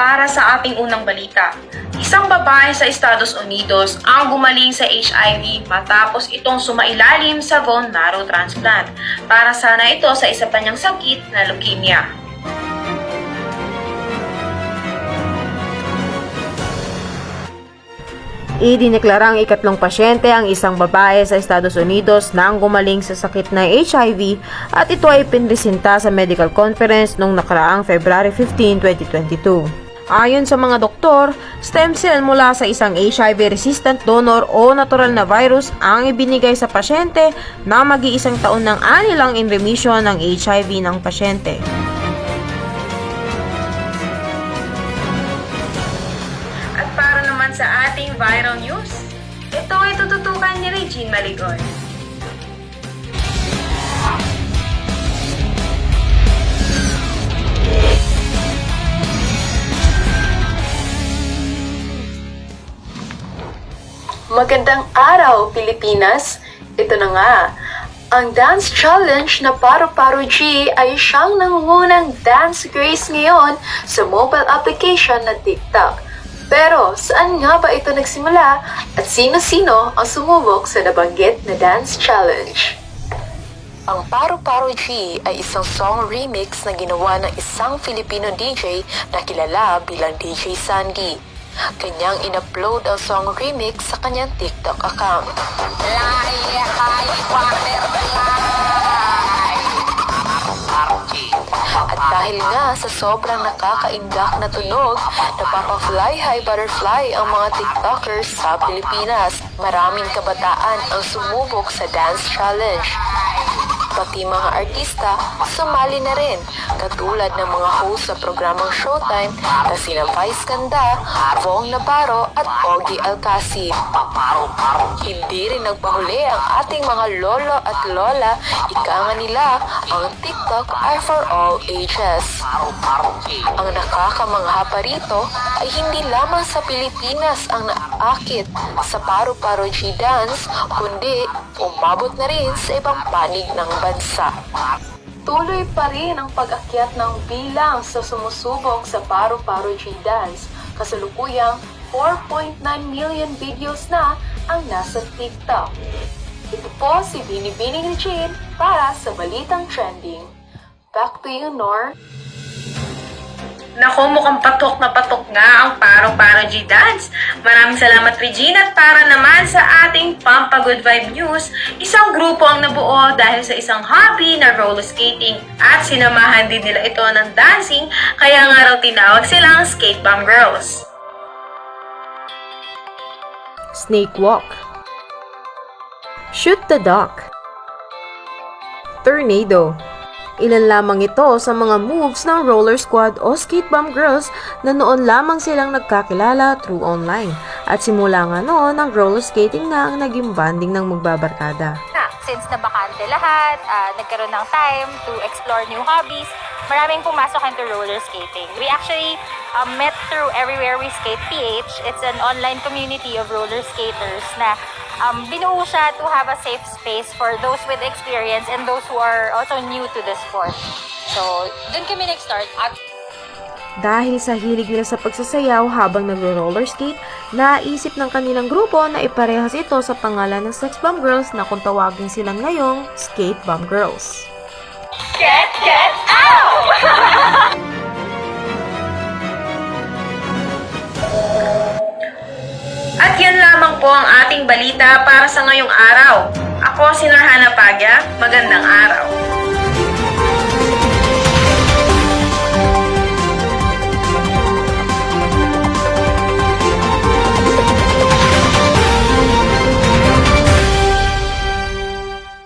para sa ating unang balita. Isang babae sa Estados Unidos ang gumaling sa HIV matapos itong sumailalim sa bone marrow transplant para sana ito sa isa pa niyang sakit na leukemia. Idineklarang ikatlong pasyente ang isang babae sa Estados Unidos nang gumaling sa sakit na HIV at ito ay pinresenta sa medical conference noong nakaraang February 15, 2022. Ayon sa mga doktor, stem cell mula sa isang HIV-resistant donor o natural na virus ang ibinigay sa pasyente na mag-iisang taon ng anilang in remission ng HIV ng pasyente. Para naman sa ating viral news, ito ay tututukan ni Regine Maligon. Magandang araw, Pilipinas! Ito na nga, ang dance challenge na Paro-Paro G ay siyang nangungunang dance craze ngayon sa mobile application na TikTok. Pero saan nga ba ito nagsimula at sino-sino ang sumubok sa nabanggit na dance challenge? Ang Paro-Paro G ay isang song remix na ginawa ng isang Filipino DJ na kilala bilang DJ Sandy. Kanyang in-upload ang song remix sa kanyang TikTok account. At dahil nga sa sobrang nakakaindak na tunog, napapa-fly high butterfly ang mga TikTokers sa Pilipinas. Maraming kabataan ang sumubok sa dance challenge. Pati mga artista sumali na rin, katulad ng mga host sa programang Showtime na sina Vice Ganda, Vong Navarro at Ogie Alcacid. Hindi rin nagpahuli ang ating mga lolo at lola, ika nga nila, ang TikTok ay for all ages. Ang nakakamangha pa rito ay hindi lamang sa Pilipinas ang naakit sa Paro-Paro G dance, kundi umabot na rin sa ibang panig ng bansa. Tuloy pa rin ang pag-akyat ng bilang sa sumusubok sa Paro-Paro G dance. Kasalukuyang 4.9 million videos na ang nasa TikTok. Ito po si Binibining Regine para sa Balitang Trending. Back to you, Nor. Naku, mukhang patok na patok nga ang Paro-Paro G dance. Maraming salamat, Regina. At para naman sa ating Pampagood Vibe News, isang grupo ang nabuo dahil sa isang hobby na roller skating at sinamahan din nila ito ng dancing, kaya nga raw tinawag silang Skate Bomb Girls. Snake Walk, Shoot the Duck, Tornado. Ilan lamang ito sa mga moves ng Roller Squad o Skate Bomb Girls na noon lamang silang nagkakilala through online. At simula nga noon, ang roller skating na ang naging banding ng magbabarkada. Since nabakante lahat, nagkaroon ng time to explore new hobbies, maraming pumasok into roller skating. We actually met through Everywhere We Skate PH. It's an online community of roller skaters na binuo siya to have a safe space for those with experience and those who are also new to the sport. So, dun kami nag-start. Dahil sa hilig nila sa pagsasayaw habang nagro-roller skate, naisip ng kanilang grupo na iparehas ito sa pangalan ng Sex Bomb Girls na kung tawagin silang ngayong Skate Bomb Girls. Get out! At yan lamang po ang ating balita para sa ngayong araw. Ako si Narhana Pagya. Magandang araw.